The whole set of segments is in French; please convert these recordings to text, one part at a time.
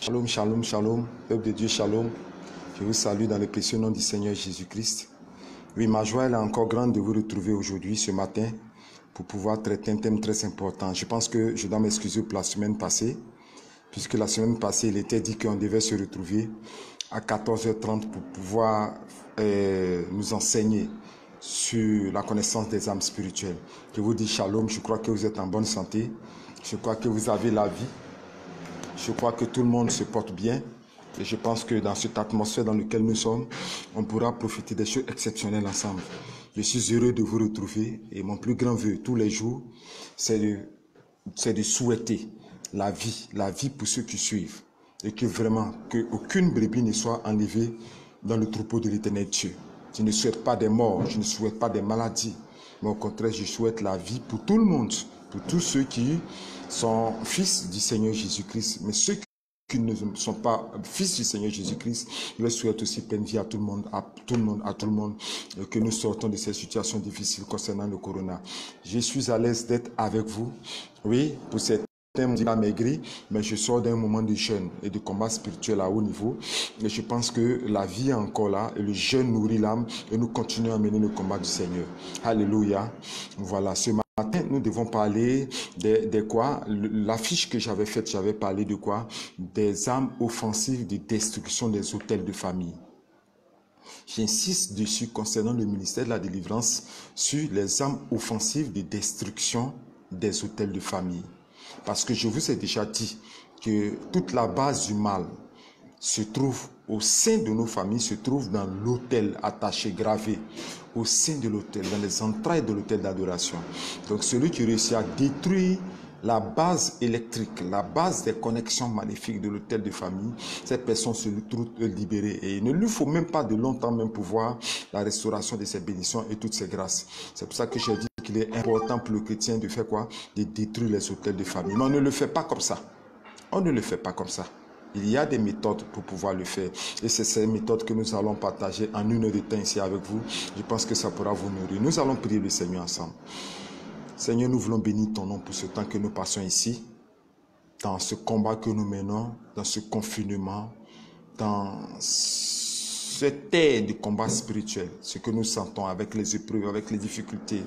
Shalom, shalom, shalom, peuple de Dieu, shalom. Je vous salue dans le précieux nom du Seigneur Jésus-Christ. Oui, ma joie elle est encore grande de vous retrouver aujourd'hui, ce matin, pour pouvoir traiter un thème très important. Je pense que je dois m'excuser pour la semaine passée, puisque la semaine passée, il était dit qu'on devait se retrouver à 14h30 pour pouvoir nous enseigner sur la connaissance des âmes spirituelles. Je vous dis shalom, je crois que vous êtes en bonne santé, je crois que vous avez la vie. Je crois que tout le monde se porte bien et je pense que dans cette atmosphère dans laquelle nous sommes, on pourra profiter des choses exceptionnelles ensemble. Je suis heureux de vous retrouver et mon plus grand vœu tous les jours, c'est de souhaiter la vie pour ceux qui suivent et que vraiment, qu'aucune brebis ne soit enlevée dans le troupeau de l'Éternel Dieu. Je ne souhaite pas des morts, je ne souhaite pas des maladies, mais au contraire, je souhaite la vie pour tout le monde, pour tous ceux qui sont fils du Seigneur Jésus-Christ, mais ceux qui ne sont pas fils du Seigneur Jésus-Christ, je leur souhaite aussi pleine vie à tout le monde, que nous sortons de ces situations difficiles concernant le corona. Je suis à l'aise d'être avec vous, oui, pour cette maigri, mais je sors d'un moment de jeûne et de combat spirituel à haut niveau et je pense que la vie est encore là et le jeûne nourrit l'âme et nous continuons à mener le combat du Seigneur. Alléluia. Voilà, ce matin nous devons parler de quoi? L'affiche que j'avais faite, j'avais parlé de quoi? Des armes offensives de destruction des hôtels de famille. J'insiste dessus concernant le ministère de la délivrance sur les armes offensives de destruction des hôtels de famille. Parce que je vous ai déjà dit que toute la base du mal se trouve au sein de nos familles, se trouve dans l'autel attaché, gravé, au sein de l'autel, dans les entrailles de l'autel d'adoration. Donc celui qui réussit à détruire la base électrique, la base des connexions maléfiques de l'autel de famille, cette personne se trouve libérée. Et il ne lui faut même pas de longtemps même pour voir la restauration de ses bénédictions et toutes ses grâces. C'est pour ça que j'ai dit qu'il est important pour le chrétien de faire quoi? De détruire les hôtels de famille. Mais on ne le fait pas comme ça. On ne le fait pas comme ça. Il y a des méthodes pour pouvoir le faire. Et c'est ces méthodes que nous allons partager en une heure de temps ici avec vous. Je pense que ça pourra vous nourrir. Nous allons prier le Seigneur ensemble. Seigneur, nous voulons bénir ton nom pour ce temps que nous passons ici, dans ce combat que nous menons, dans ce confinement, dans cette terre de combat spirituel, ce que nous sentons avec les épreuves, avec les difficultés,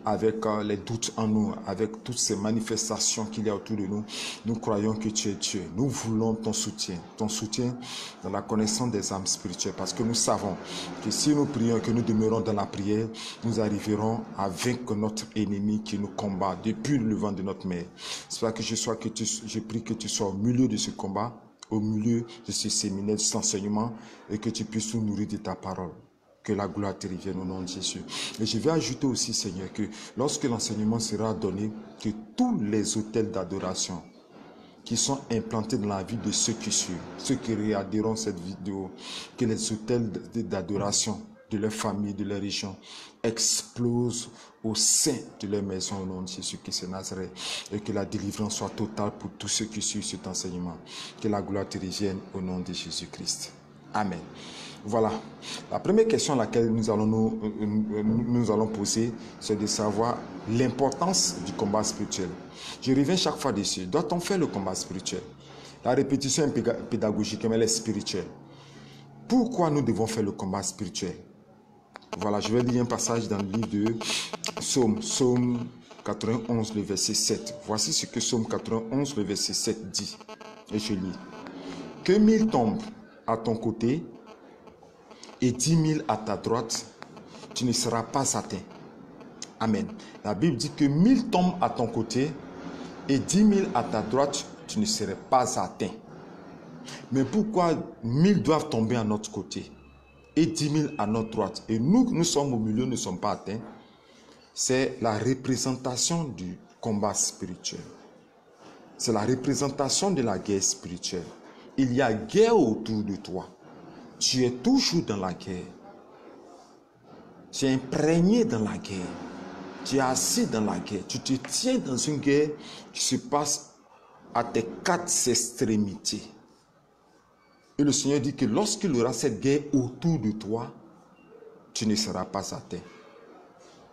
avec les doutes en nous, avec toutes ces manifestations qu'il y a autour de nous. Nous croyons que tu es Dieu. Nous voulons ton soutien dans la connaissance des âmes spirituelles, parce que nous savons que si nous prions, que nous demeurons dans la prière, nous arriverons à vaincre notre ennemi qui nous combat depuis le vent de notre mère. C'est pour ça que je prie que tu sois au milieu de ce combat, au milieu de ce séminaire, de cet enseignement, et que tu puisses nous nourrir de ta parole. Que la gloire te revienne au nom de Jésus. Et je vais ajouter aussi, Seigneur, que lorsque l'enseignement sera donné, que tous les hôtels d'adoration qui sont implantés dans la vie de ceux qui suivent, ceux qui regarderont cette vidéo, que les hôtels d'adoration de leur famille, de leur région, explosent au sein de leur maison au nom de Jésus-Christ de Nazareth, et que la délivrance soit totale pour tous ceux qui suivent cet enseignement. Que la gloire te revienne au nom de Jésus-Christ. Amen. Voilà. La première question à laquelle nous allons poser, c'est de savoir l'importance du combat spirituel. Je reviens chaque fois dessus. Doit-on faire le combat spirituel? La répétition est pédagogique, mais elle est spirituelle. Pourquoi nous devons faire le combat spirituel? Voilà, je vais lire un passage dans le livre de Psaume 91, le verset 7. Voici ce que Psaume 91, le verset 7 dit. Et je lis. Que 1000 tombent à ton côté et 10 000 à ta droite, tu ne seras pas atteint. Amen. La Bible dit que 1000 tombent à ton côté et 10 000 à ta droite, tu ne serais pas atteint. Mais pourquoi 1000 doivent tomber à notre côté et 10 000 à notre droite? Et nous sommes au milieu, nous ne sommes pas atteints. C'est la représentation du combat spirituel. C'est la représentation de la guerre spirituelle. Il y a guerre autour de toi. Tu es toujours dans la guerre. Tu es imprégné dans la guerre. Tu es assis dans la guerre. Tu te tiens dans une guerre qui se passe à tes 4 extrémités. Et le Seigneur dit que lorsqu'il y aura cette guerre autour de toi, tu ne seras pas atteint.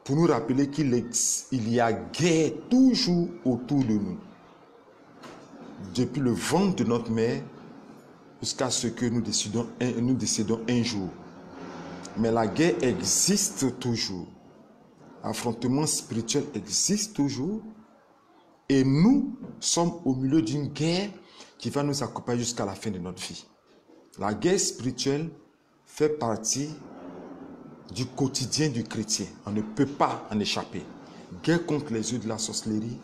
Pour nous rappeler qu'il y a guerre toujours autour de nous. Depuis le ventre de notre mère, jusqu'à ce que nous décédons un jour. Mais la guerre existe toujours. L'affrontement spirituel existe toujours. Et nous sommes au milieu d'une guerre qui va nous accompagner jusqu'à la fin de notre vie. La guerre spirituelle fait partie du quotidien du chrétien. On ne peut pas en échapper. Guerre contre les œuvres de la sorcellerie,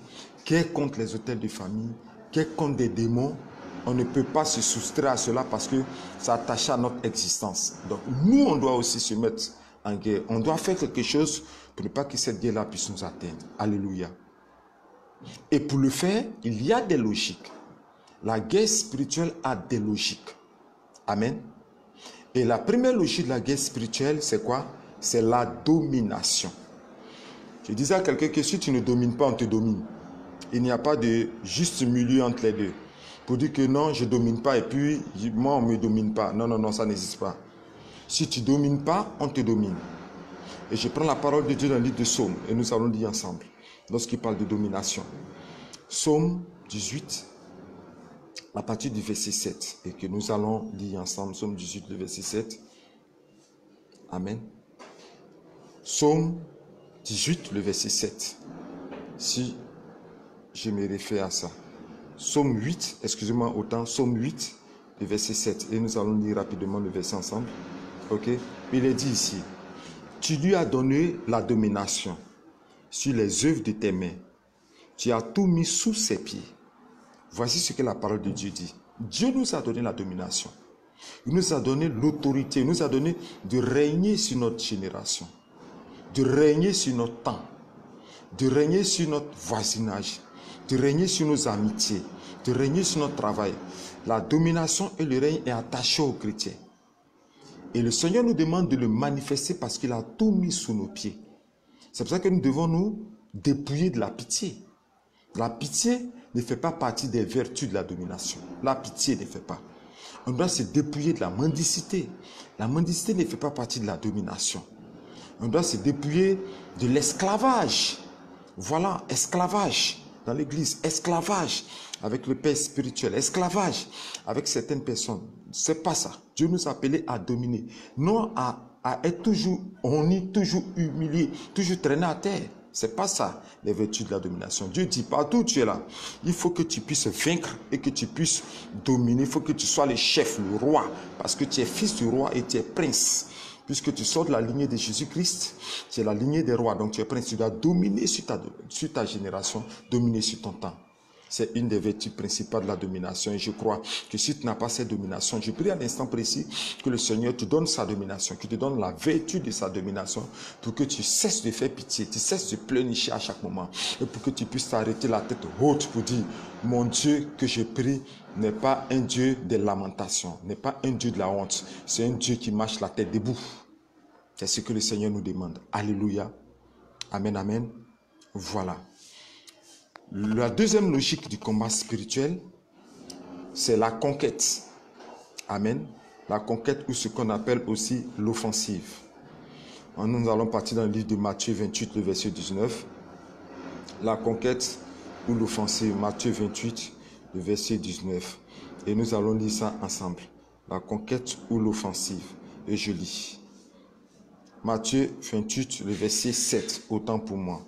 guerre contre les autels de famille, guerre contre des démons. On ne peut pas se soustraire à cela parce que ça attache à notre existence. Donc nous, on doit aussi se mettre en guerre. On doit faire quelque chose pour ne pas que cette guerre-là puisse nous atteindre. Alléluia. Et pour le faire, il y a des logiques. La guerre spirituelle a des logiques. Amen. Et la première logique de la guerre spirituelle, c'est quoi? C'est la domination. Je disais à quelqu'un que si tu ne domines pas, on te domine. Il n'y a pas de juste milieu entre les deux. Pour dire que non, je ne domine pas et puis moi, on ne me domine pas. Non, non, non, ça n'existe pas. Si tu ne domines pas, on te domine. Et je prends la parole de Dieu dans le livre de Psaume et nous allons lire ensemble lorsqu'il parle de domination. Psaume 18, à partir du verset 7 et que nous allons lire ensemble. Psaume 18, le verset 7. Amen. Psaume 18, le verset 7. Si je me réfère à ça. Psaume 8, excusez-moi autant, Psaume 8, le verset 7. Et nous allons lire rapidement le verset ensemble. Ok? Il est dit ici, tu lui as donné la domination sur les œuvres de tes mains. Tu as tout mis sous ses pieds. Voici ce que la parole de Dieu dit. Dieu nous a donné la domination. Il nous a donné l'autorité. Il nous a donné de régner sur notre génération. De régner sur notre temps. De régner sur notre voisinage. De régner sur nos amitiés. De régner sur notre travail. La domination et le règne est attaché aux chrétiens. Et le Seigneur nous demande de le manifester parce qu'il a tout mis sous nos pieds. C'est pour ça que nous devons nous dépouiller de la pitié. La pitié ne fait pas partie des vertus de la domination. La pitié ne fait pas. On doit se dépouiller de la mendicité. La mendicité ne fait pas partie de la domination. On doit se dépouiller de l'esclavage. Voilà, esclavage dans l'église, esclavage avec le père spirituel, esclavage avec certaines personnes. C'est pas ça. Dieu nous a appelés à dominer, non à être toujours honni, toujours humilié, toujours traîné à terre. C'est pas ça, les vertus de la domination. Dieu dit, partout où tu es là, il faut que tu puisses vaincre et que tu puisses dominer. Il faut que tu sois le chef, le roi, parce que tu es fils du roi et tu es prince. Puisque tu sors de la lignée de Jésus-Christ, tu es la lignée des rois, donc tu es prince. Tu dois dominer sur ta génération, dominer sur ton temps. C'est une des vertus principales de la domination. Et je crois que si tu n'as pas cette domination, je prie à l'instant précis que le Seigneur te donne sa domination, qu'il te donne la vertu de sa domination pour que tu cesses de faire pitié, tu cesses de pleurnicher à chaque moment et pour que tu puisses t'arrêter la tête haute pour dire, mon Dieu que je prie n'est pas un Dieu des lamentations, n'est pas un Dieu de la honte, c'est un Dieu qui marche la tête debout. C'est ce que le Seigneur nous demande. Alléluia. Amen, amen. Voilà. La deuxième logique du combat spirituel, c'est la conquête. Amen. La conquête ou ce qu'on appelle aussi l'offensive. Nous allons partir dans le livre de Matthieu 28, le verset 19. La conquête ou l'offensive, Matthieu 28, le verset 19. Et nous allons lire ça ensemble. La conquête ou l'offensive. Et je lis. Matthieu 28, le verset 7, autant pour moi.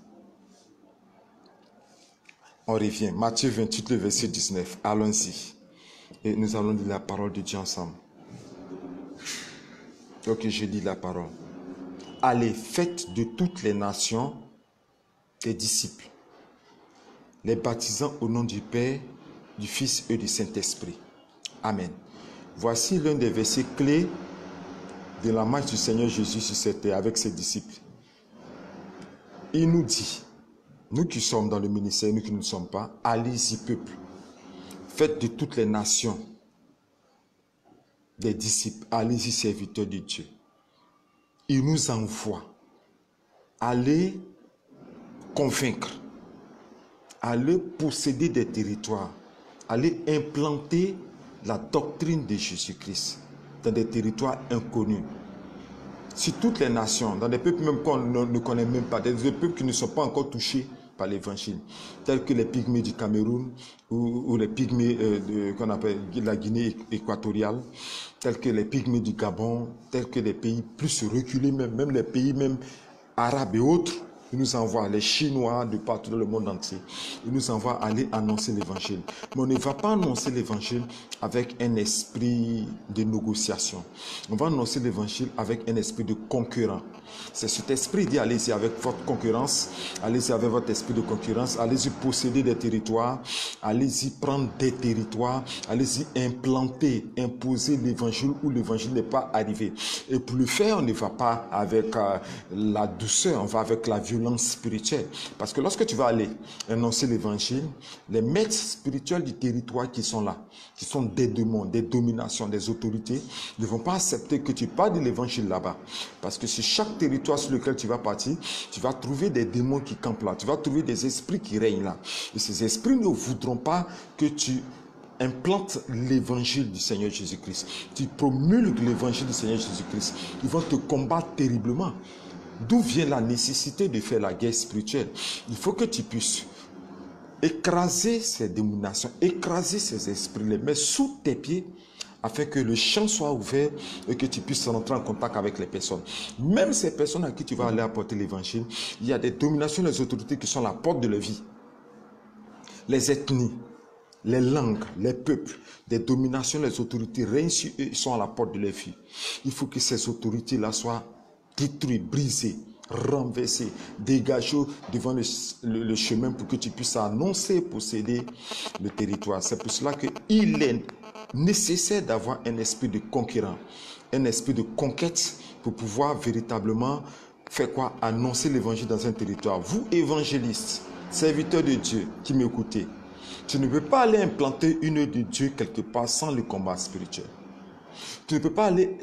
On revient. Matthieu 28, le verset 19. Allons-y. Et nous allons lire la parole de Dieu ensemble. Ok, je lis la parole. Allez, faites de toutes les nations des disciples, les baptisant au nom du Père, du Fils et du Saint-Esprit. Amen. Voici l'un des versets clés de la marche du Seigneur Jésus sur cette terre avec ses disciples. Il nous dit, nous qui sommes dans le ministère, nous qui ne sommes pas, allez-y peuple, faites de toutes les nations des disciples, allez-y serviteurs de Dieu. Il nous envoie, allez convaincre, allez posséder des territoires, allez implanter la doctrine de Jésus-Christ dans des territoires inconnus. Si toutes les nations, dans des peuples même qu'on ne connaît même pas, des peuples qui ne sont pas encore touchés par l'évangile, tels que les pygmées du Cameroun ou les pygmées qu'on appelle la Guinée équatoriale, tels que les pygmées du Gabon, tels que les pays plus reculés, même les pays même arabes et autres. Il nous envoie les Chinois de partout dans le monde entier. Il nous envoie aller annoncer l'évangile. Mais on ne va pas annoncer l'évangile avec un esprit de négociation. On va annoncer l'évangile avec un esprit de concurrent. C'est cet esprit dit allez-y avec votre concurrence, allez-y avec votre esprit de concurrence, allez-y posséder des territoires, allez-y prendre des territoires, allez-y implanter, imposer l'évangile où l'évangile n'est pas arrivé. Et pour le faire, on ne va pas avec la douceur, on va avec la violence spirituelle. Parce que lorsque tu vas aller annoncer l'évangile, les maîtres spirituels du territoire qui sont là, qui sont des démons, des dominations, des autorités, ne vont pas accepter que tu parles de l'évangile là-bas. Parce que sur chaque territoire sur lequel tu vas partir, tu vas trouver des démons qui campent là, tu vas trouver des esprits qui règnent là. Et ces esprits ne voudront pas que tu implante l'évangile du Seigneur Jésus-Christ. Tu promulgues l'évangile du Seigneur Jésus-Christ. Ils vont te combattre terriblement. D'où vient la nécessité de faire la guerre spirituelle? Il faut que tu puisses écraser ces démonations, écraser ces esprits, les mettre sous tes pieds afin que le champ soit ouvert et que tu puisses rentrer en contact avec les personnes. Même ces personnes à qui tu vas aller apporter l'évangile, il y a des dominations des autorités qui sont à la porte de leur vie. Les ethnies, les langues, les peuples, des dominations, les autorités règnent sur eux, sont à la porte de leur vie. Il faut que ces autorités-là soient détruites, brisées, renversées, dégagées devant le chemin pour que tu puisses annoncer, posséder le territoire. C'est pour cela qu'il est nécessaire d'avoir un esprit de conquérant, un esprit de conquête pour pouvoir véritablement faire quoi? Annoncer l'évangile dans un territoire. Vous, évangélistes, serviteurs de Dieu qui m'écoutez, tu ne peux pas aller implanter une œuvre de Dieu quelque part sans le combat spirituel. Tu ne peux pas aller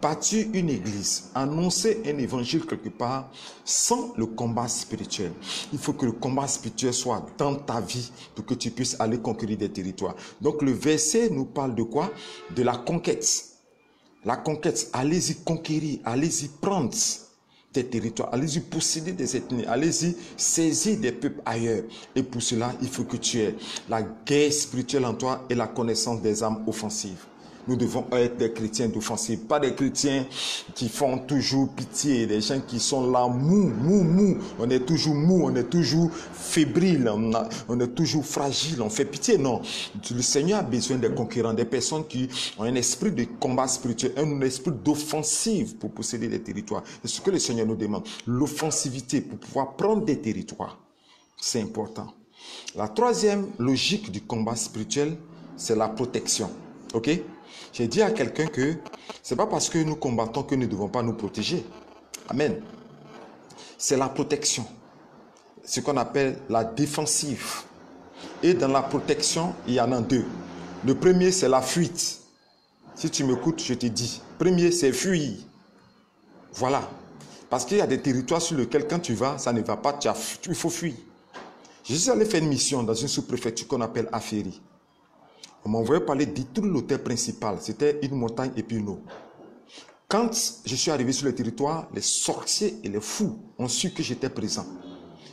bâtir une église, annoncer un évangile quelque part sans le combat spirituel. Il faut que le combat spirituel soit dans ta vie pour que tu puisses aller conquérir des territoires. Donc le verset nous parle de quoi? De la conquête. La conquête, allez-y conquérir, allez-y prendre des territoires, allez-y posséder des ethnies, allez-y saisir des peuples ailleurs. Et pour cela, il faut que tu aies la guerre spirituelle en toi et la connaissance des âmes offensives. Nous devons être des chrétiens d'offensive, pas des chrétiens qui font toujours pitié, des gens qui sont là mou. On est toujours mou, on est toujours fébrile, on est toujours fragile, on fait pitié. Non, le Seigneur a besoin des conquérants, des personnes qui ont un esprit de combat spirituel, un esprit d'offensive pour posséder des territoires. C'est ce que le Seigneur nous demande, l'offensivité pour pouvoir prendre des territoires. C'est important. La troisième logique du combat spirituel, c'est la protection. Ok? J'ai dit à quelqu'un que ce n'est pas parce que nous combattons que nous ne devons pas nous protéger. Amen. C'est la protection. Ce qu'on appelle la défensive. Et dans la protection, il y en a deux. Le premier, c'est la fuite. Si tu m'écoutes, je te dis. Premier, c'est fuir. Voilà. Parce qu'il y a des territoires sur lesquels quand tu vas, ça ne va pas, il faut fuir. Je suis allé faire une mission dans une sous-préfecture qu'on appelle Aféry. On m'a envoyé parler de tout l'hôtel principal. C'était une montagne et puis une eau. Quand je suis arrivé sur le territoire, les sorciers et les fous ont su que j'étais présent.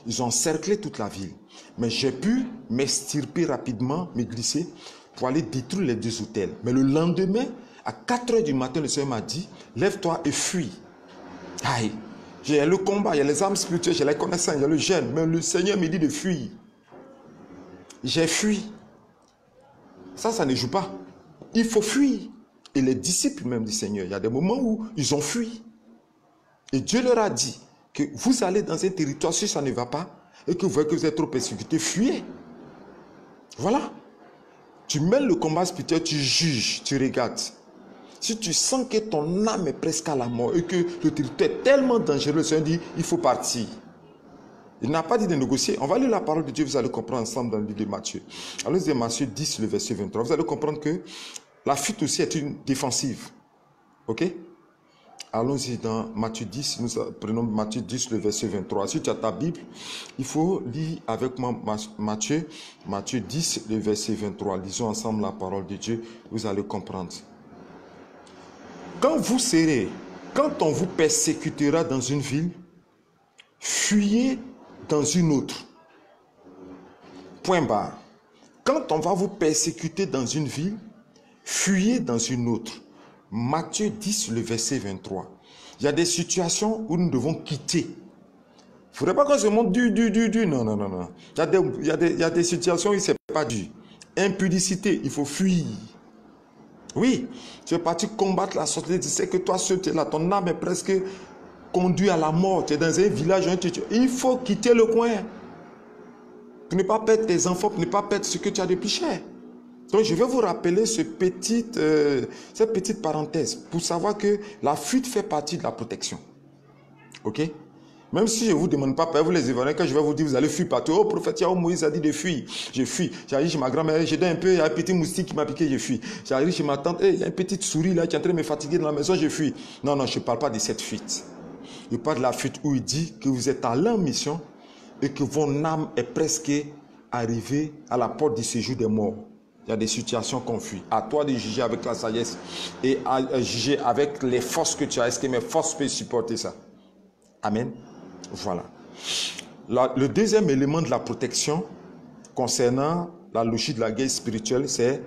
Ils ont encerclé toute la ville. Mais j'ai pu m'extirper rapidement, me glisser pour aller détruire les deux hôtels. Mais le lendemain, à 4 h du matin, le Seigneur m'a dit, lève-toi et fuis. Aïe, il y a le combat, il y a les âmes spirituelles, j'ai les connaissances, il y a le jeûne. Mais le Seigneur me dit de fuir. J'ai fui. Ça ne joue pas. Il faut fuir. Et les disciples même du Seigneur, il y a des moments où ils ont fui. Et Dieu leur a dit que vous allez dans un territoire, si ça ne va pas, et que vous voyez que vous êtes trop persécuté, fuyez. Voilà. Tu mêles le combat spirituel, tu juges, tu regardes. Si tu sens que ton âme est presque à la mort et que le territoire est tellement dangereux, le Seigneur dit, il faut partir. Il n'a pas dit de négocier. On va lire la parole de Dieu, vous allez comprendre ensemble dans le livre de Matthieu. Alors, c'est Matthieu 10, le verset 23. Vous allez comprendre que la fuite aussi est une défensive. Ok? Allons-y dans Matthieu 10, nous prenons Matthieu 10, le verset 23. Si tu as ta Bible, il faut lire avec moi Matthieu 10, le verset 23. Lisons ensemble la parole de Dieu, vous allez comprendre. Quand on vous persécutera dans une ville, fuyez dans une autre. Point barre. Quand on va vous persécuter dans une ville, fuyez dans une autre. Matthieu 10, le verset 23. Il y a des situations où nous devons quitter. Il ne faudrait pas qu'on se montre du. Non, non, non, non. Il y a des situations où ce n'est pas du. Impudicité, il faut fuir. Oui, tu es parti combattre la sorcellerie. Tu sais que toi, tu es là, ton âme est presque conduite à la mort. Tu es dans un village, il faut quitter le coin. Pour ne pas perdre tes enfants, pour ne pas perdre ce que tu as de plus cher. Donc, je vais vous rappeler cette petite parenthèse pour savoir que la fuite fait partie de la protection. Ok? Même si je ne vous demande pas, vous les Ivoiriens, quand je vais vous dire, vous allez fuir partout. Oh, prophète, Moïse a dit de fuir. Je fuis. J'arrive chez ma grand-mère, j'ai un peu, il y a un petit moustique qui m'a piqué, je fuis. J'arrive chez ma tante, il y a une petite souris là qui est en train de me fatiguer dans la maison, je fuis. Non, non, je ne parle pas de cette fuite. Je parle de la fuite où il dit que vous êtes à leur mission et que votre âme est presque arrivée à la porte du séjour des morts. Il y a des situations qu'on fuit. À toi de juger avec la sagesse et à juger avec les forces que tu as. Est-ce que mes forces peuvent supporter ça? Amen. Voilà. Le deuxième élément de la protection concernant la logique de la guerre spirituelle, c'est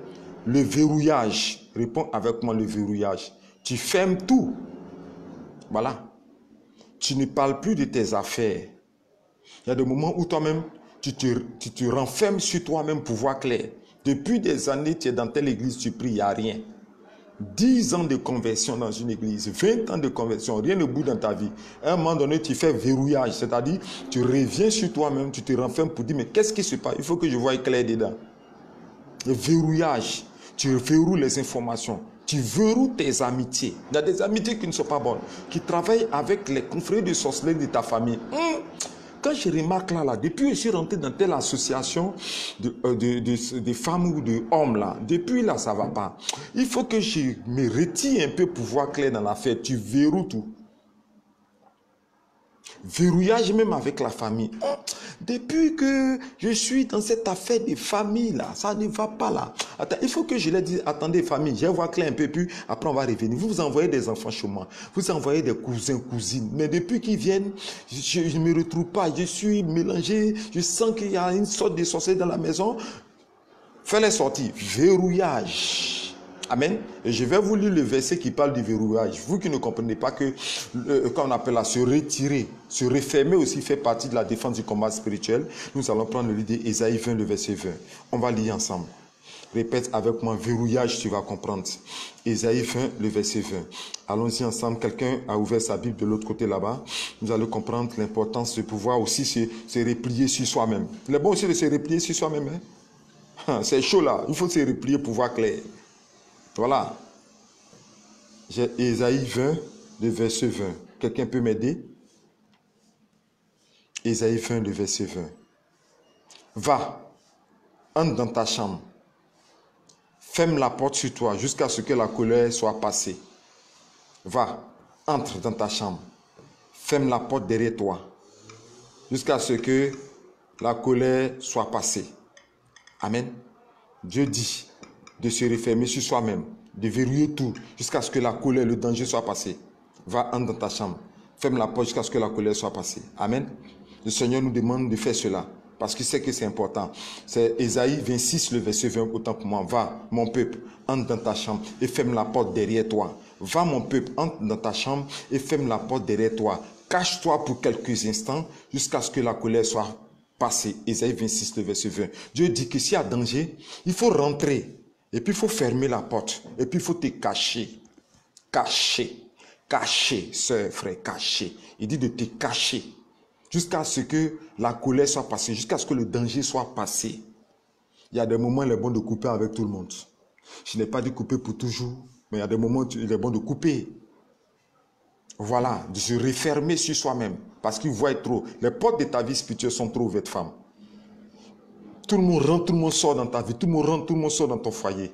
le verrouillage. Réponds avec moi, le verrouillage. Tu fermes tout. Voilà. Tu ne parles plus de tes affaires. Il y a des moments où toi-même, tu te renfermes sur toi-même pour voir clair. Depuis des années, tu es dans telle église, tu pries, il n'y a rien. 10 ans de conversion dans une église, 20 ans de conversion, rien ne bouge dans ta vie. À un moment donné, tu fais verrouillage, c'est-à-dire tu reviens sur toi-même, tu te renfermes pour dire, mais qu'est-ce qui se passe? Il faut que je voie clair dedans. Le verrouillage, tu verrouilles les informations, tu verrouilles tes amitiés. Il y a des amitiés qui ne sont pas bonnes, qui travaillent avec les confrères de sorcellerie de ta famille. Quand je remarque là, depuis que je suis rentré dans telle association de femmes ou d'hommes là, depuis là, ça ne va pas. Il faut que je me retire un peu pour voir clair dans l'affaire. Tu verrouilles tout. Verrouillage même avec la famille. Depuis que je suis dans cette affaire de famille là, ça ne va pas là. Attends, il faut que je leur dise, attendez famille, je vais voir clair un peu plus, après on va revenir. Vous envoyez des enfants chez moi, vous envoyez des cousins, cousines, mais depuis qu'ils viennent, je ne me retrouve pas, je suis mélangé, je sens qu'il y a une sorte de sorcellerie dans la maison. Fais-les sortir, verrouillage. Amen. Et je vais vous lire le verset qui parle du verrouillage. Vous qui ne comprenez pas que quand on appelle à se retirer, se refermer aussi fait partie de la défense du combat spirituel, nous allons prendre le livre d'Ésaïe 20, le verset 20. On va lire ensemble. Répète avec moi, verrouillage, tu vas comprendre. Ésaïe 20, le verset 20. Allons-y ensemble. Quelqu'un a ouvert sa Bible de l'autre côté là-bas. Nous allons comprendre l'importance de pouvoir aussi se replier sur soi-même. Il est bon aussi de se replier sur soi-même. Hein? C'est chaud là. Il faut se replier pour voir clair. Voilà. J'ai Ésaïe 20, le verset 20. Quelqu'un peut m'aider? Ésaïe 20, le verset 20. Va, entre dans ta chambre. Ferme la porte sur toi jusqu'à ce que la colère soit passée. Va, entre dans ta chambre. Ferme la porte derrière toi jusqu'à ce que la colère soit passée. Amen. Dieu dit de se refermer sur soi-même, de verrouiller tout jusqu'à ce que la colère, le danger soit passé. Va, entre dans ta chambre. Ferme la porte jusqu'à ce que la colère soit passée. Amen. Le Seigneur nous demande de faire cela parce qu'il sait que c'est important. C'est Ésaïe 26, le verset 20, autant pour moi. Va, mon peuple, entre dans ta chambre et ferme la porte derrière toi. Va, mon peuple, entre dans ta chambre et ferme la porte derrière toi. Cache-toi pour quelques instants jusqu'à ce que la colère soit passée. Ésaïe 26, le verset 20. Dieu dit que s'il y a danger, il faut rentrer. Et puis il faut fermer la porte. Et puis il faut te cacher. Cacher. Cacher, sœur, frère, cacher. Il dit de te cacher. Jusqu'à ce que la colère soit passée. Jusqu'à ce que le danger soit passé. Il y a des moments où il est bon de couper avec tout le monde. Je n'ai pas dit couper pour toujours. Mais il y a des moments où il est bon de couper. Voilà, de se refermer sur soi-même. Parce qu'il voit trop. Les portes de ta vie spirituelle sont trop ouvertes, femme. Tout le monde rentre, tout le monde sort dans ta vie. Tout le monde rentre, tout le monde sort dans ton foyer.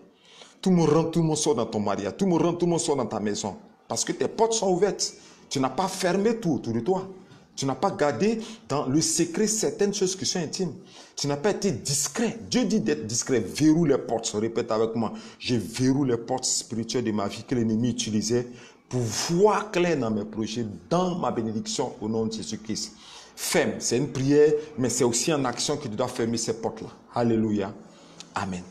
Tout le monde rentre, tout le monde sort dans ton mariage. Tout le monde rentre, tout le monde sort dans ta maison. Parce que tes portes sont ouvertes. Tu n'as pas fermé tout autour de toi. Tu n'as pas gardé dans le secret certaines choses qui sont intimes. Tu n'as pas été discret. Dieu dit d'être discret. Verrouille les portes. Répète avec moi. Je verrouille les portes spirituelles de ma vie que l'ennemi utilisait pour voir clair dans mes projets, dans ma bénédiction au nom de Jésus-Christ. Ferme. C'est une prière, mais c'est aussi en action que tu dois fermer ces portes-là. Alléluia. Amen.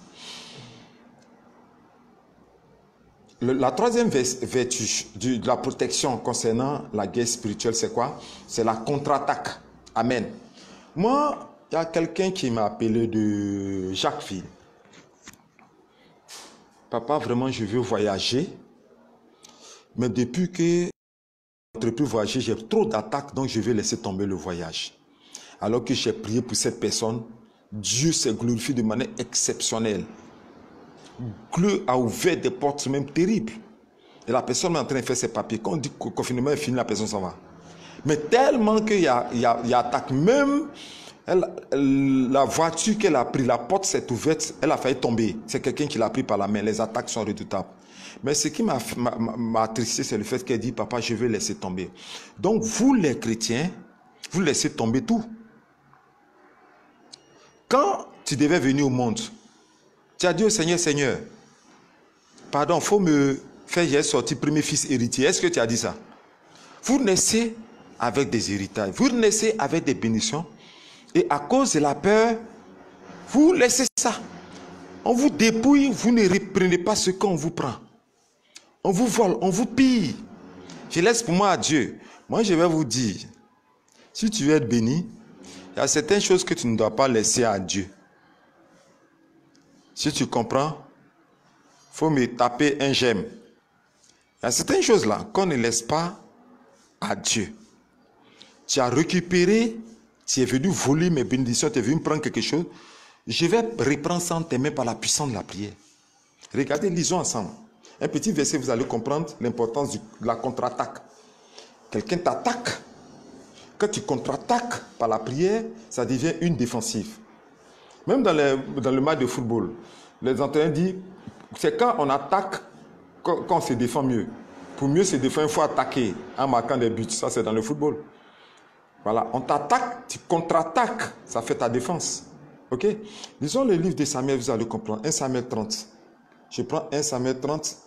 La troisième vertu de la protection concernant la guerre spirituelle, c'est quoi? C'est la contre-attaque. Amen. Moi, il y a quelqu'un qui m'a appelé de Jacquesville. Papa, vraiment, je veux voyager. Mais depuis que je n'entreprise voyager, j'ai trop d'attaques, donc je vais laisser tomber le voyage. Alors que j'ai prié pour cette personne, Dieu s'est glorifié de manière exceptionnelle. Dieu a ouvert des portes même terribles. Et la personne est en train de faire ses papiers. Quand on dit que le confinement est fini, la personne s'en va. Mais tellement qu'il y a attaque, même la voiture qu'elle a pris, la porte s'est ouverte, elle a failli tomber. C'est quelqu'un qui l'a pris par la main. Les attaques sont redoutables. Mais ce qui m'a attristé, c'est le fait qu'elle dit, papa, je vais laisser tomber. Donc, vous les chrétiens, vous laissez tomber tout. Quand tu devais venir au monde, tu as dit au Seigneur, Seigneur, pardon, il faut me faire, j'ai sorti premier fils héritier. Est-ce que tu as dit ça? Vous naissez avec des héritages, vous naissez avec des bénédictions, et à cause de la peur, vous laissez ça. On vous dépouille, vous ne reprenez pas ce qu'on vous prend. On vous vole, on vous pille. Je laisse pour moi à Dieu. Moi, je vais vous dire, si tu veux être béni, il y a certaines choses que tu ne dois pas laisser à Dieu. Si tu comprends, il faut me taper un j'aime. Il y a certaines choses là qu'on ne laisse pas à Dieu. Tu as récupéré, tu es venu voler mes bénédictions, tu es venu prendre quelque chose. Je vais reprendre ça en tes mains par la puissance de la prière. Regardez, lisons ensemble. Un petit verset, vous allez comprendre l'importance de la contre-attaque. Quelqu'un t'attaque. Quand tu contre-attaques par la prière, ça devient une défensive. Même dans le match de football, les entraîneurs disent, c'est quand on attaque qu'on se défend mieux. Pour mieux se défendre, il faut attaquer en marquant des buts. Ça, c'est dans le football. Voilà, on t'attaque, tu contre-attaques, ça fait ta défense. Ok? Lisons le livre de Samuel, vous allez comprendre. 1 Samuel 30. Je prends 1 Samuel 30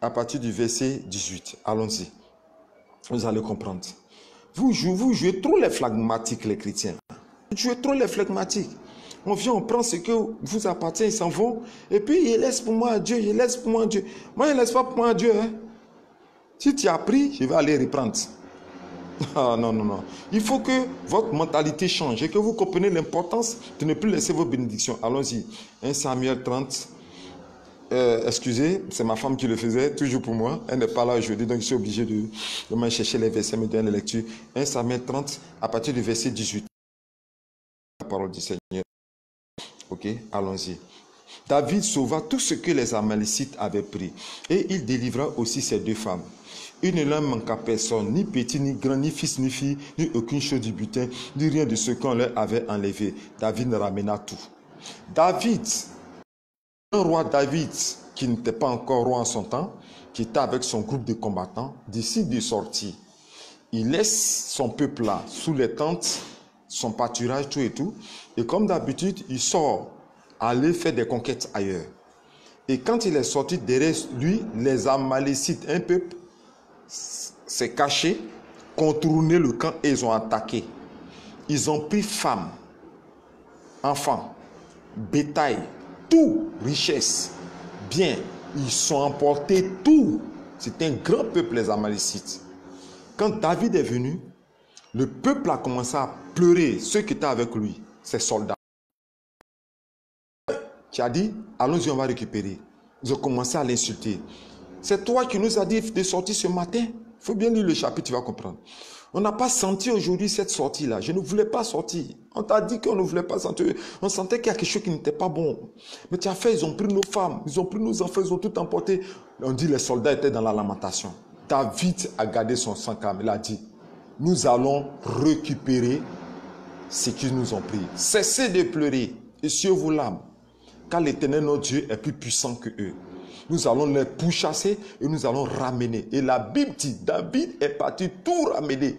à partir du verset 18. Allons-y. Vous allez comprendre. Vous jouez trop les phlegmatiques, les chrétiens. Vous jouez trop les phlegmatiques. On vient, on prend ce que vous appartient, ils s'en vont. Et puis, il laisse pour moi à Dieu, il laisse pour moi à Dieu. Moi, il ne laisse pas pour moi à Dieu. Hein. Si tu as pris, je vais aller reprendre. Ah non, non, non. Il faut que votre mentalité change et que vous compreniez l'importance de ne plus laisser vos bénédictions. Allons-y. 1 Samuel 30. Excusez, c'est ma femme qui le faisait, toujours pour moi. Elle n'est pas là aujourd'hui, donc je suis obligé de me chercher les versets, me donner la lecture. 1 Samuel 30, à partir du verset 18. La parole du Seigneur. Ok, allons-y. David sauva tout ce que les Amalécites avaient pris, et il délivra aussi ses deux femmes. Il ne leur manqua personne, ni petit, ni grand, ni fils, ni fille, ni aucune chose du butin, ni rien de ce qu'on leur avait enlevé. David ramena tout. David, un roi David, qui n'était pas encore roi en son temps, qui était avec son groupe de combattants, décide de sortir. Il laisse son peuple là, sous les tentes, son pâturage, tout et tout. Et comme d'habitude, il sort aller faire des conquêtes ailleurs. Et quand il est sorti derrière lui, les Amalécites, un peuple, s'est caché, contourné le camp et ils ont attaqué. Ils ont pris femmes, enfants, bétail, tout, richesse, bien. Ils sont emportés tout. C'est un grand peuple, les Amalécites. Quand David est venu, le peuple a commencé à pleurer, ceux qui étaient avec lui, ses soldats. Qui a dit, allons-y, on va récupérer. Ils ont commencé à l'insulter. C'est toi qui nous as dit de sortir ce matin. Il faut bien lire le chapitre, tu vas comprendre. On n'a pas senti aujourd'hui cette sortie-là. Je ne voulais pas sortir. On t'a dit qu'on ne voulait pas sortir. On sentait qu'il y a quelque chose qui n'était pas bon. Mais tu as fait, ils ont pris nos femmes, ils ont pris nos enfants, ils ont tout emporté. On dit les soldats étaient dans la lamentation. David a gardé son sang calme. Il a dit, nous allons récupérer ce qu'ils nous ont pris. Cessez de pleurer. Essuyez-vous l'âme. Car l'Éternel, notre Dieu, est plus puissant que eux. Nous allons les pourchasser et nous allons ramener. Et la Bible dit, David est parti tout ramener.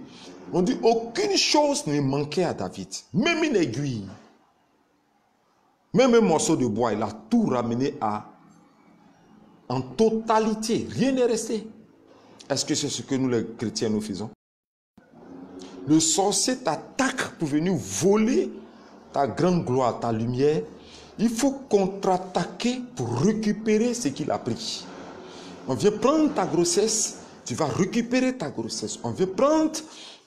On dit, aucune chose ne manquait à David. Même une aiguille. Même un morceau de bois, il a tout ramené en totalité. Rien n'est resté. Est-ce que c'est ce que nous les chrétiens nous faisons? le sorcier t'attaque pour venir voler ta grande gloire, ta lumière, il faut contre-attaquer pour récupérer ce qu'il a pris. On vient prendre ta grossesse, tu vas récupérer ta grossesse. On veut prendre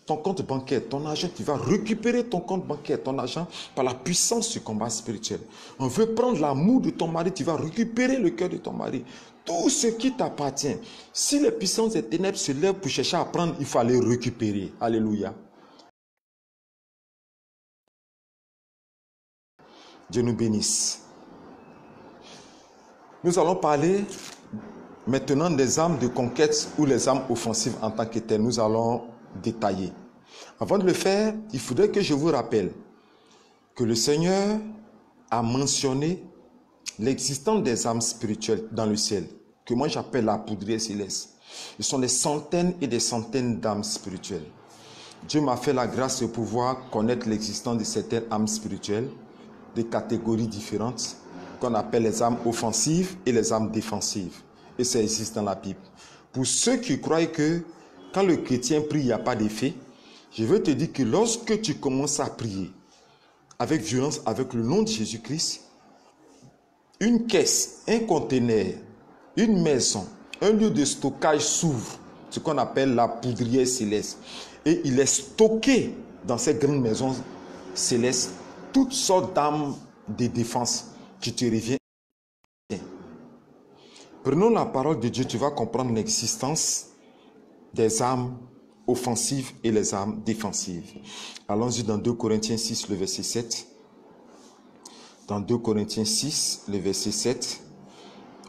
ton compte bancaire, ton argent, tu vas récupérer ton compte bancaire, ton argent par la puissance du combat spirituel. On veut prendre l'amour de ton mari, tu vas récupérer le cœur de ton mari. Tout ce qui t'appartient. Si les puissances des ténèbres se lèvent pour chercher à prendre, il faut aller récupérer. Alléluia. Dieu nous bénisse. Nous allons parler maintenant des armes de conquête ou les armes offensives en tant que telles. Nous allons détailler. Avant de le faire, il faudrait que je vous rappelle que le Seigneur a mentionné l'existence des armes spirituelles dans le ciel, que moi j'appelle la poudrière céleste. Ce sont des centaines et des centaines d'âmes spirituelles. Dieu m'a fait la grâce de pouvoir connaître l'existence de certaines âmes spirituelles, des catégories différentes, qu'on appelle les âmes offensives et les âmes défensives. Et ça existe dans la Bible. Pour ceux qui croient que quand le chrétien prie, il n'y a pas d'effet, je veux te dire que lorsque tu commences à prier avec violence, avec le nom de Jésus-Christ, une caisse, un conteneur, une maison, un lieu de stockage s'ouvre, ce qu'on appelle la poudrière céleste. Et il est stocké dans cette grande maison céleste toutes sortes d'armes de défense qui te reviennent. Prenons la parole de Dieu, tu vas comprendre l'existence des armes offensives et les armes défensives. Allons-y dans 2 Corinthiens 6, le verset 7. Dans 2 Corinthiens 6, le verset 7.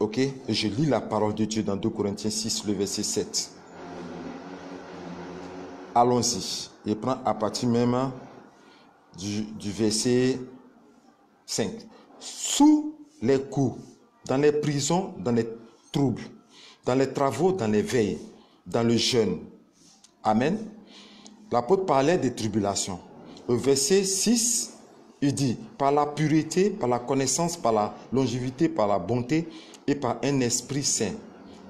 Ok, je lis la parole de Dieu dans 2 Corinthiens 6, le verset 7. Allons-y. Je prends à partir même du verset 5. Sous les coups, dans les prisons, dans les troubles, dans les travaux, dans les veilles, dans le jeûne. Amen. L'apôtre parlait des tribulations. Au verset 6, il dit, par la pureté, par la connaissance, par la longévité, par la bonté et par un esprit saint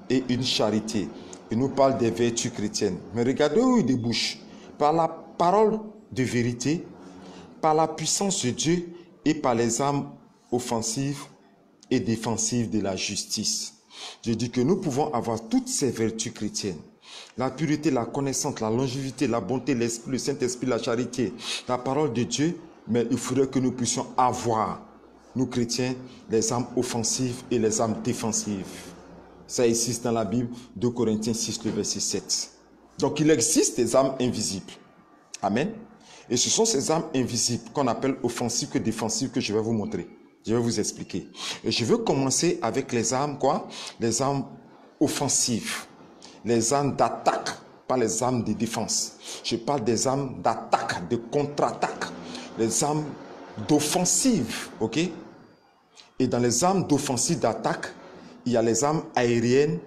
et une charité. Il nous parle des vertus chrétiennes. Mais regardez où il débouche. Par la parole de vérité, par la puissance de Dieu et par les armes offensives et défensives de la justice. Je dis que nous pouvons avoir toutes ces vertus chrétiennes. La pureté, la connaissance, la longévité, la bonté, l'esprit, le Saint-Esprit, la charité, la parole de Dieu. Mais il faudrait que nous puissions avoir, nous chrétiens, les armes offensives et les armes défensives. Ça existe dans la Bible, 2 Corinthiens 6, le verset 7. Donc il existe des armes invisibles. Amen. Et ce sont ces armes invisibles qu'on appelle offensives et défensives que je vais vous montrer. Je vais vous expliquer. Et je veux commencer avec les armes, quoi? Les armes offensives. Les armes d'attaque, pas les armes de défense. Je parle des armes d'attaque, de contre-attaque. Les armes d'offensive, ok? Et dans les armes d'offensive d'attaque, il y a les armes aériennes,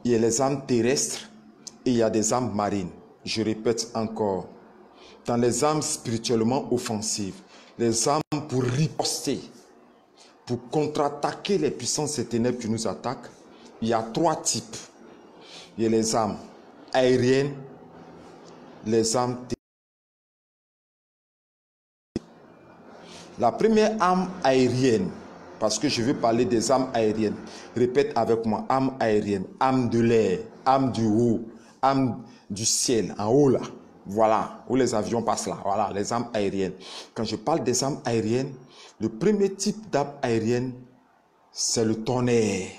il y a les armes terrestres et il y a des armes marines. Je répète encore. Dans les armes spirituellement offensives, les armes pour riposter, pour contre-attaquer les puissances des ténèbres qui nous attaquent, il y a 3 types. Il y a les armes aériennes, les armes terrestres. La première arme aérienne, parce que je veux parler des armes aériennes. Répète avec moi, arme aérienne, arme de l'air, arme du haut, arme du ciel, en haut là. Voilà, où les avions passent là. Voilà, les armes aériennes. Quand je parle des armes aériennes, le premier type d'arme aérienne, c'est le tonnerre.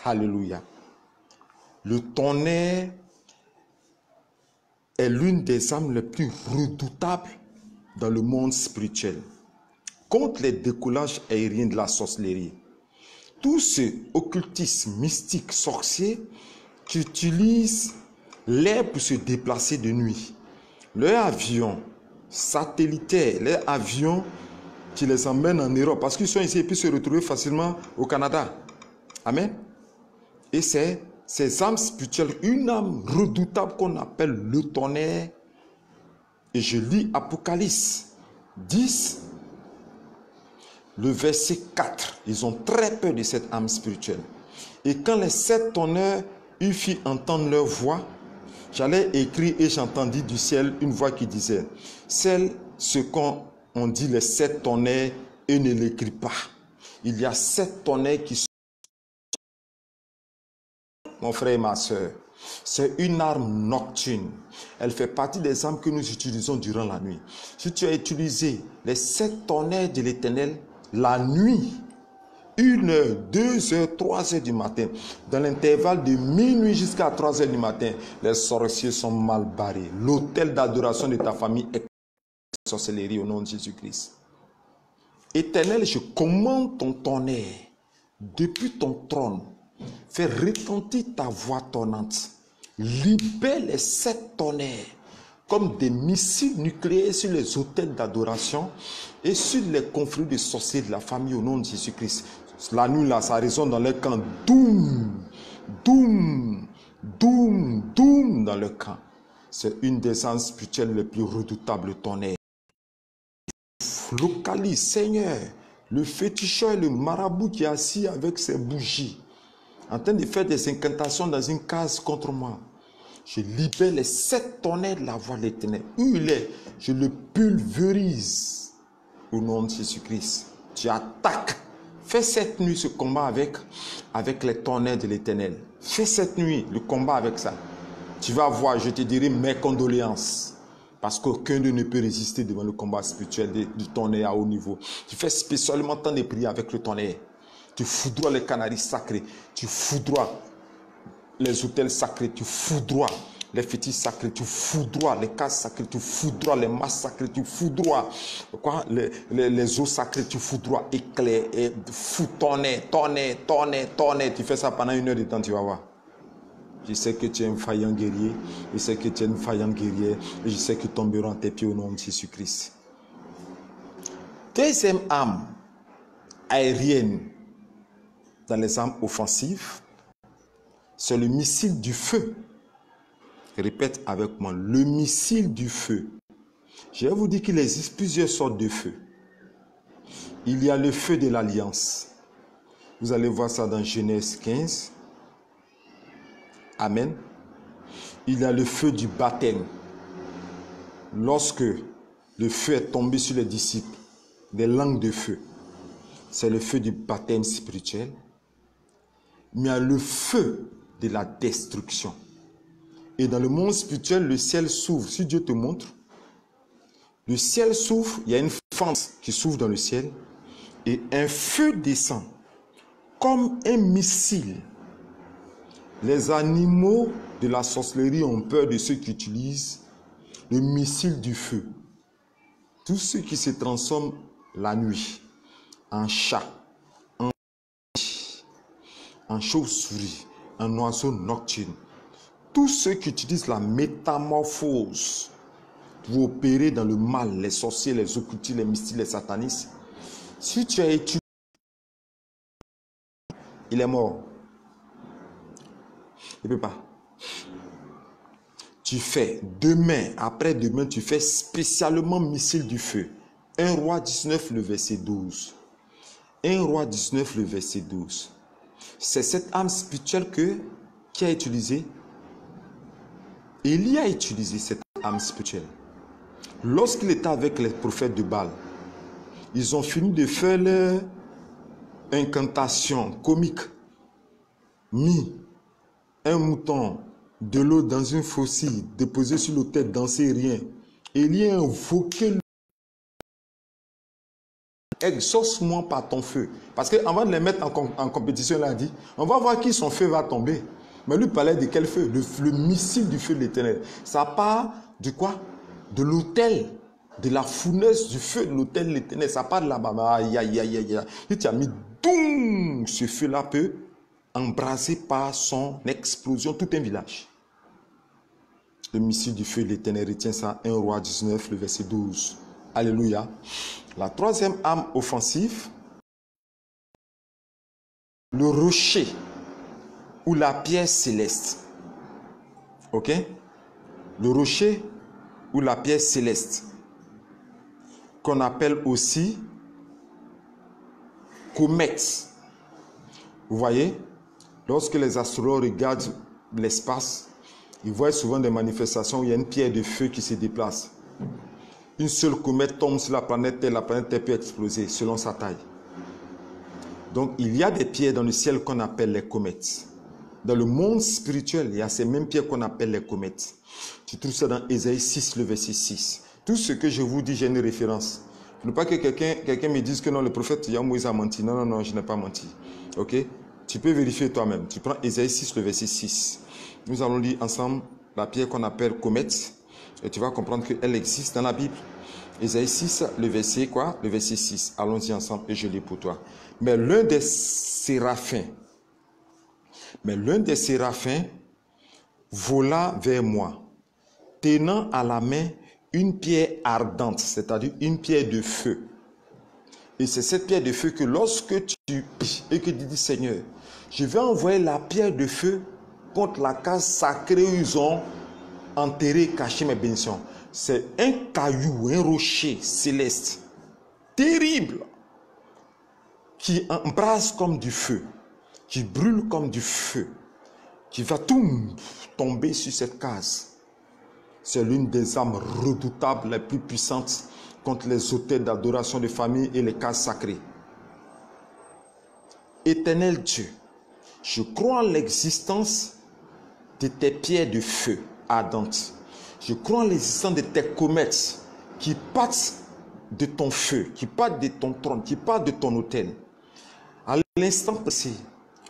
Alléluia. Le tonnerre est l'une des armes les plus redoutables dans le monde spirituel. Contre les décollages aériens de la sorcellerie. Tous ceux occultistes, mystiques, sorciers qui utilisent l'air pour se déplacer de nuit. Leurs avions satellitaires, leurs avions qui les emmènent en Europe, parce qu'ils sont ici et puis se retrouver facilement au Canada. Amen. Et c'est ces armes spirituelles, une âme redoutable qu'on appelle le tonnerre. Et je lis Apocalypse 10, le verset 4. Ils ont très peur de cette âme spirituelle. Et quand les 7 tonnerres eurent fait entendre leur voix, J'allais écrire et j'entendis du ciel une voix qui disait, celle ce qu'on dit les 7 tonnerres et ne l'écrit pas. Il y a 7 tonnerres qui sont, mon frère et ma soeur. C'est une arme nocturne. Elle fait partie des armes que nous utilisons durant la nuit. Si tu as utilisé les 7 tonnerres de l'Éternel la nuit, 1 heure, 2 heures, 3 heures du matin, dans l'intervalle de minuit jusqu'à 3 heures du matin, les sorciers sont mal barrés. L'autel d'adoration de ta famille est sorcellerie au nom de Jésus-Christ. Éternel, je commande ton tonnerre depuis ton trône. Fais retentir ta voix tonnante. Libère les 7 tonnerres comme des missiles nucléaires sur les autels d'adoration et sur les conflits de sorciers de la famille au nom de Jésus-Christ. La nuit là, ça résonne dans les camps. Doum, doum, doum, doum dans le camp. C'est une des armes spirituelles les plus redoutables, tonnerre. Localise, Seigneur, le féticheur et le marabout qui est assis avec ses bougies, en train de faire des incantations dans une case contre moi. Je libère les 7 tonnerres de la voix de l'Éternel. Où il est, je le pulvérise au nom de Jésus-Christ. Tu attaques. Fais cette nuit ce combat avec les tonnerres de l'Éternel. Fais cette nuit le combat avec ça. Tu vas voir, je te dirai mes condoléances. Parce qu'aucun d'eux ne peut résister devant le combat spirituel du tonnerre à haut niveau. Tu fais spécialement tant de prières avec le tonnerre. Tu foudroies les canaries sacrés. Tu foudroies les autels sacrés. Tu foudroies les fétiches sacrés. Tu foudroies les cases sacrées. Tu foudroies les masses sacrées. Tu foudroies les eaux sacrées. Tu foudroies éclair et fou tonnerre, tonnerre, tonnerre, tonnerre. Tu fais ça pendant 1 heure de temps, tu vas voir. Je sais que tu es un vaillant guerrier. Je sais que tu es une vaillante guerrière. Et je sais que tu tomberas à tes pieds au nom de Jésus-Christ. Deuxième arme aérienne dans les armes offensives, c'est le missile du feu. Répète avec moi, le missile du feu. Je vais vous dire qu'il existe plusieurs sortes de feu. Il y a le feu de l'alliance. Vous allez voir ça dans Genèse 15. Amen. Il y a le feu du baptême. Lorsque le feu est tombé sur les disciples, des langues de feu, c'est le feu du baptême spirituel. Mais il y a le feu de la destruction. Et dans le monde spirituel, le ciel s'ouvre. Si Dieu te montre, le ciel s'ouvre, il y a une fente qui s'ouvre dans le ciel et un feu descend comme un missile. Les animaux de la sorcellerie ont peur de ceux qui utilisent le missile du feu. Tous ceux qui se transforment la nuit en chat, en chauve-souris, en oiseau nocturne. Tous ceux qui utilisent la métamorphose pour opérer dans le mal, les sorciers, les occultistes, les mystiques, les satanistes. Si tu as étudié, il est mort. Il ne peut pas. Tu fais demain, après-demain, tu fais spécialement missile du feu. 1 Roi 19, le verset 12. 1 Roi 19, le verset 12. C'est cette âme spirituelle qui a utilisé. Élie a utilisé cette âme spirituelle. Lorsqu'il était avec les prophètes de Baal, ils ont fini de faire leur incantation comique. Mis un mouton, de l'eau dans une faucille, déposé sur l'autel, danser rien. Élie a invoqué. Exauce-moi par ton feu. Parce qu'avant de les mettre en compétition, il a dit, on va voir qui son feu va tomber. Mais lui parlait de quel feu? Le missile du feu de l'Éternel. Ça part de quoi? De l'autel, de la fournaise du feu de l'autel de l'Éternel. Ça part de là-bas. Aïe, aïe, aïe, aïe. Et tu as mis, boum, ce feu-là peut embraser par son explosion tout un village. Le missile du feu de l'Éternel, retient ça, 1 Roi 19, le verset 12. Alléluia. La troisième arme offensive, le rocher ou la pierre céleste. Ok? Le rocher ou la pierre céleste, qu'on appelle aussi comète. Vous voyez, lorsque les astrologues regardent l'espace, Ils voient souvent des manifestations où il y a une pierre de feu qui se déplace. Une seule comète tombe sur la planète Terre peut exploser selon sa taille. Donc, il y a des pierres dans le ciel qu'on appelle les comètes. Dans le monde spirituel, il y a ces mêmes pierres qu'on appelle les comètes. Tu trouves ça dans Ésaïe 6, le verset 6. Tout ce que je vous dis, j'ai une référence. Il ne faut pas que quelqu'un me dise que non, le prophète Moïse a menti. Non, non, non, je n'ai pas menti. Ok? Tu peux vérifier toi-même. Tu prends Ésaïe 6, le verset 6. Nous allons lire ensemble la pierre qu'on appelle comète. Et tu vas comprendre qu'elle existe dans la Bible. Ésaïe 6, le verset quoi? Le verset 6. Allons-y ensemble et je lis pour toi. Mais l'un des séraphins vola vers moi, tenant à la main une pierre ardente, c'est-à-dire une pierre de feu. Et c'est cette pierre de feu que lorsque tu pries et que tu dis Seigneur, je vais envoyer la pierre de feu contre la case sacrée où ils ont enterré, caché mes bénédictions. C'est un caillou, un rocher céleste, terrible, qui embrase comme du feu, qui brûle comme du feu, qui va tout tomber sur cette case. C'est l'une des armes redoutables les plus puissantes contre les autels d'adoration de famille et les cases sacrées. Éternel Dieu, je crois en l'existence de tes pierres de feu ardentes. Je crois en l'existence de tes comètes qui partent de ton feu, qui partent de ton trône, qui partent de ton autel. À l'instant passé,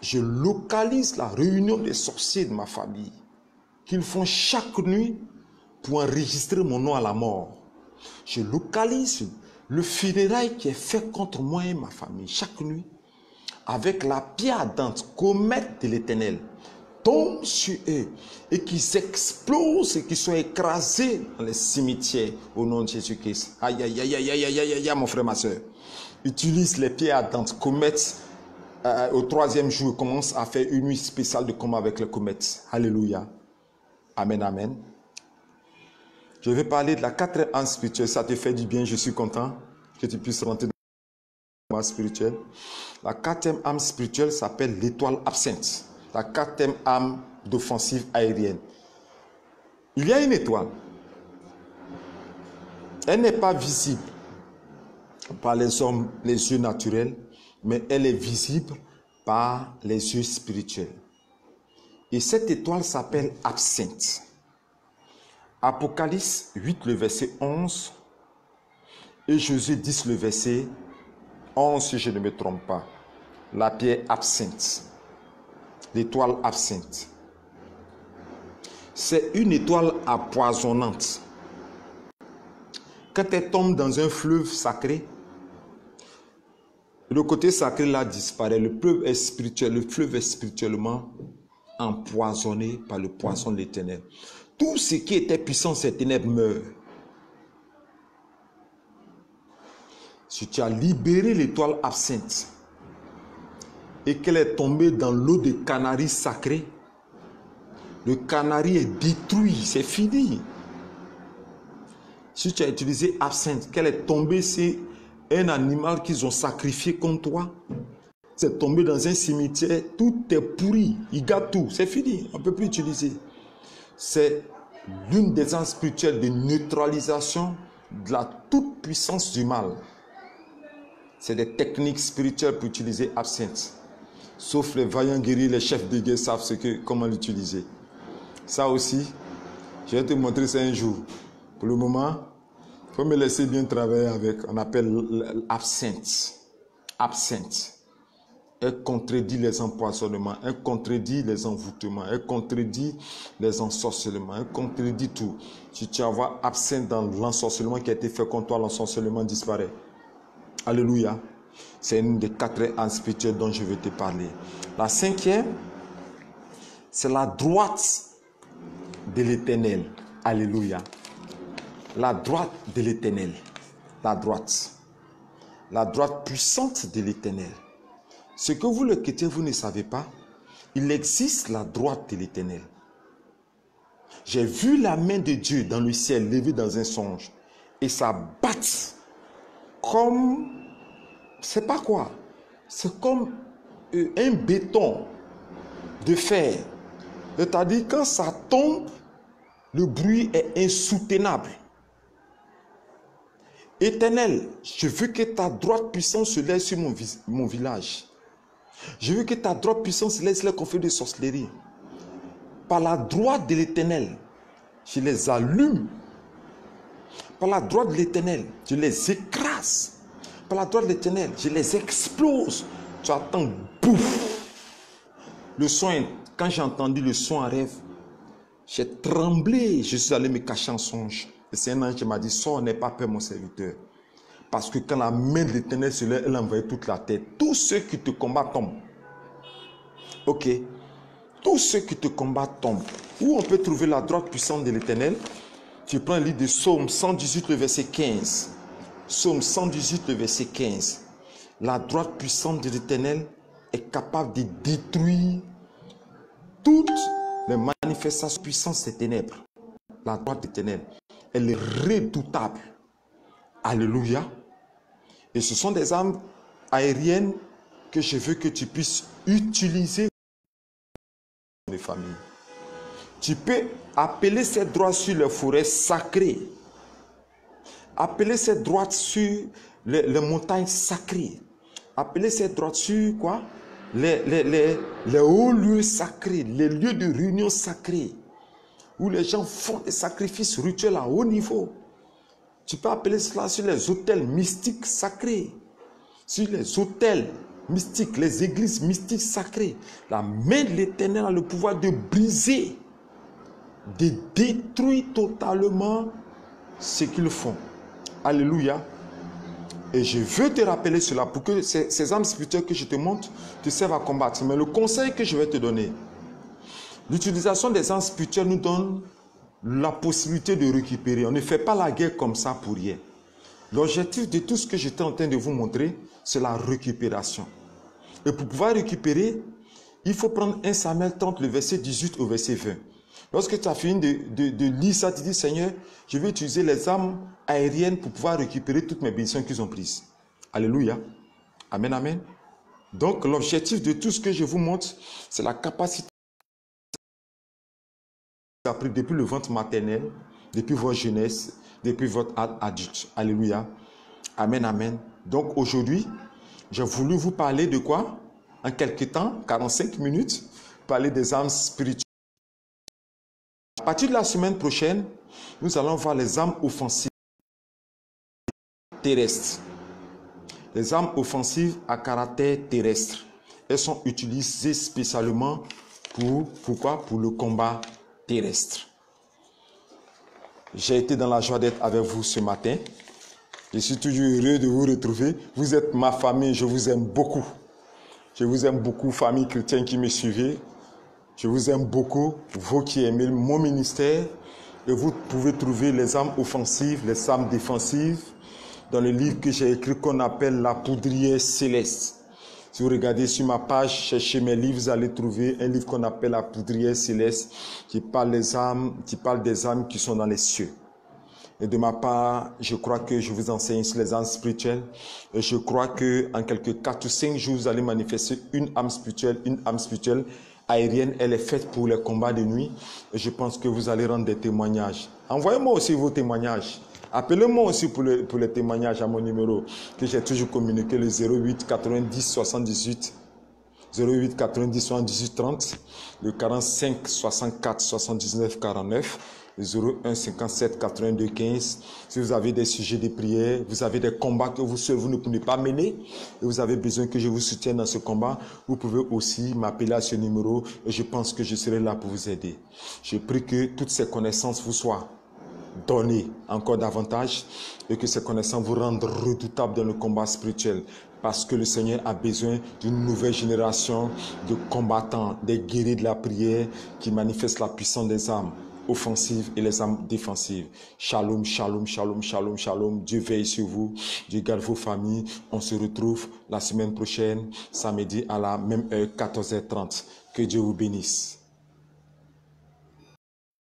je localise la réunion des sorciers de ma famille qu'ils font chaque nuit pour enregistrer mon nom à la mort. Je localise le funérail qui est fait contre moi et ma famille chaque nuit avec la pierre ardente, comète de l'Éternel, tombe sur eux et qu'ils explosent et qu'ils soient écrasés dans les cimetières au nom de Jésus-Christ. Aïe, aïe, aïe, aïe, aïe, aïe, aïe, mon frère, ma soeur. Utilise les pierres ardentes, comètes. Au troisième jour, commence à faire une nuit spéciale de combat avec les comètes. Alléluia. Amen, amen. Je vais parler de la quatrième âme spirituelle. Ça te fait du bien, je suis content que tu puisses rentrer dans l'âme spirituelle. La quatrième âme spirituelle s'appelle l'étoile absente. La quatrième âme d'offensive aérienne. Il y a une étoile. Elle n'est pas visible par les hommes, les yeux naturels, mais elle est visible par les yeux spirituels. Et cette étoile s'appelle absente. Apocalypse 8, le verset 11, et Josué 10, le verset 11, si je ne me trompe pas. La pierre absente. L'étoile absente. C'est une étoile empoisonnante. Quand elle tombe dans un fleuve sacré, le côté sacré là disparaît. Le fleuve est spirituel. Le fleuve est spirituellement empoisonné par le poison de l'Éternel. Tout ce qui était puissant, ces ténèbres meurt. Si tu as libéré l'étoile absente et qu'elle est tombée dans l'eau de Canaries sacrée, le canari est détruit, c'est fini. Si tu as utilisé absinthe, qu'elle est tombée, c'est un animal qu'ils ont sacrifié comme toi. C'est tombé dans un cimetière, tout est pourri, il gâte tout, c'est fini, on ne peut plus utiliser. C'est l'une des armes spirituelles de neutralisation de la toute puissance du mal. C'est des techniques spirituelles pour utiliser absinthe. Sauf les vaillants guerriers, les chefs de guerre savent comment l'utiliser. Ça aussi, je vais te montrer ça un jour. Pour le moment, il faut me laisser bien travailler avec, on appelle l'absinthe. Absinthe. Elle contredit les empoisonnements, elle contredit les envoûtements, elle contredit les ensorcellements, elle contredit tout. Si tu envoies absinthe dans l'ensorcellement qui a été fait contre toi, l'ensorcellement disparaît. Alléluia. C'est une des 4 âmes spirituelles dont je vais te parler. La 5e, c'est la droite de l'Éternel. Alléluia. La droite de l'Éternel. La droite. La droite puissante de l'Éternel. Ce que vous le quittez, vous ne savez pas. Il existe la droite de l'Éternel. J'ai vu la main de Dieu dans le ciel levée dans un songe. Et ça batte comme... C'est pas quoi. C'est comme un béton de fer. C'est-à-dire quand ça tombe, Le bruit est insoutenable. Éternel, je veux que ta droite puissance se lève sur mon village. Je veux que ta droite puissance se lève sur les conflits de sorcellerie. Par la droite de l'Éternel, je les allume. Par la droite de l'Éternel, je les écrase. Par la droite de l'Éternel, je les explose. Tu attends, bouf. Le son, quand j'ai entendu le son en rêve, j'ai tremblé. Je suis allé me cacher en songe. Et c'est un ange qui m'a dit, sors, n'aie pas peur, mon serviteur. Parce que quand la main de l'Éternel se lève, elle envahit toute la terre. Tous ceux qui te combattent tombent. Ok. Tous ceux qui te combattent tombent. Où on peut trouver la droite puissante de l'Éternel? Tu prends le livre de Psaume 118, le verset 15. Psaume 118, le verset 15. La droite puissante de l'Éternel est capable de détruire toutes les manifestations puissantes des ténèbres. La droite de l'Éternel, elle est redoutable. Alléluia. Et ce sont des armes aériennes que je veux que tu puisses utiliser dans les familles. Tu peux appeler cette droite sur les forêts sacrées. Appeler cette droite sur les montagnes sacrées. Appeler cette droite sur quoi? Les hauts lieux sacrés, les lieux de réunion sacrés, où les gens font des sacrifices rituels à haut niveau. Tu peux appeler cela sur les hôtels mystiques sacrés, sur les hôtels mystiques, les églises mystiques sacrées. La main de l'Éternel a le pouvoir de briser, de détruire totalement ce qu'ils font. Alléluia. Et je veux te rappeler cela pour que ces armes spirituelles que je te montre te servent à combattre. Mais le conseil que je vais te donner, l'utilisation des armes spirituelles nous donne la possibilité de récupérer. On ne fait pas la guerre comme ça pour rien. L'objectif de tout ce que j'étais en train de vous montrer, c'est la récupération. Et pour pouvoir récupérer, il faut prendre 1 Samuel 30, le verset 18 au verset 20. Lorsque tu as fini de lire ça, tu dis, Seigneur, je vais utiliser les armes aériennes pour pouvoir récupérer toutes mes bénédictions qu'ils ont prises. Alléluia. Amen, amen. Donc, l'objectif de tout ce que je vous montre, c'est la capacité appris depuis le ventre maternel, depuis votre jeunesse, depuis votre adulte. Alléluia. Amen, amen. Donc aujourd'hui, j'ai voulu vous parler de quoi? En quelques temps, 45 minutes, parler des armes spirituelles. À partir de la semaine prochaine, nous allons voir les armes offensives terrestres. Les armes offensives à caractère terrestre. Elles sont utilisées spécialement pour le combat terrestre. J'ai été dans la joie d'être avec vous ce matin. Je suis toujours heureux de vous retrouver. Vous êtes ma famille, je vous aime beaucoup. Je vous aime beaucoup, famille chrétienne qui me suivez. Je vous aime beaucoup, vous qui aimez mon ministère. Et vous pouvez trouver les armes offensives, les armes défensives dans le livre que j'ai écrit qu'on appelle La Poudrière Céleste. Si vous regardez sur ma page, cherchez mes livres, vous allez trouver un livre qu'on appelle La Poudrière Céleste qui parle des armes qui sont dans les cieux. Et de ma part, je crois que je vous enseigne sur les armes spirituelles. Et je crois que en quelques 4 ou 5 jours, vous allez manifester une âme spirituelle aérienne. Elle est faite pour les combats de nuit. Et je pense que vous allez rendre des témoignages. Envoyez-moi aussi vos témoignages. Appelez-moi aussi pour les témoignages à mon numéro que j'ai toujours communiqué, le 08 90 78 08 90 78 30, le 45 64 79 49, le 01 57 82 15. Si vous avez des sujets de prière, vous avez des combats que vous seuls vous ne pouvez pas mener et vous avez besoin que je vous soutienne dans ce combat, vous pouvez aussi m'appeler à ce numéro et je pense que je serai là pour vous aider. Je prie que toutes ces connaissances vous soient donner encore davantage et que ces connaissances vous rendent redoutables dans le combat spirituel parce que le Seigneur a besoin d'une nouvelle génération de combattants, des guerriers de la prière qui manifestent la puissance des armes offensives et les armes défensives. Shalom, shalom, shalom, shalom, shalom. Dieu veille sur vous, Dieu garde vos familles. On se retrouve la semaine prochaine, samedi à la même heure, 14h30. Que Dieu vous bénisse.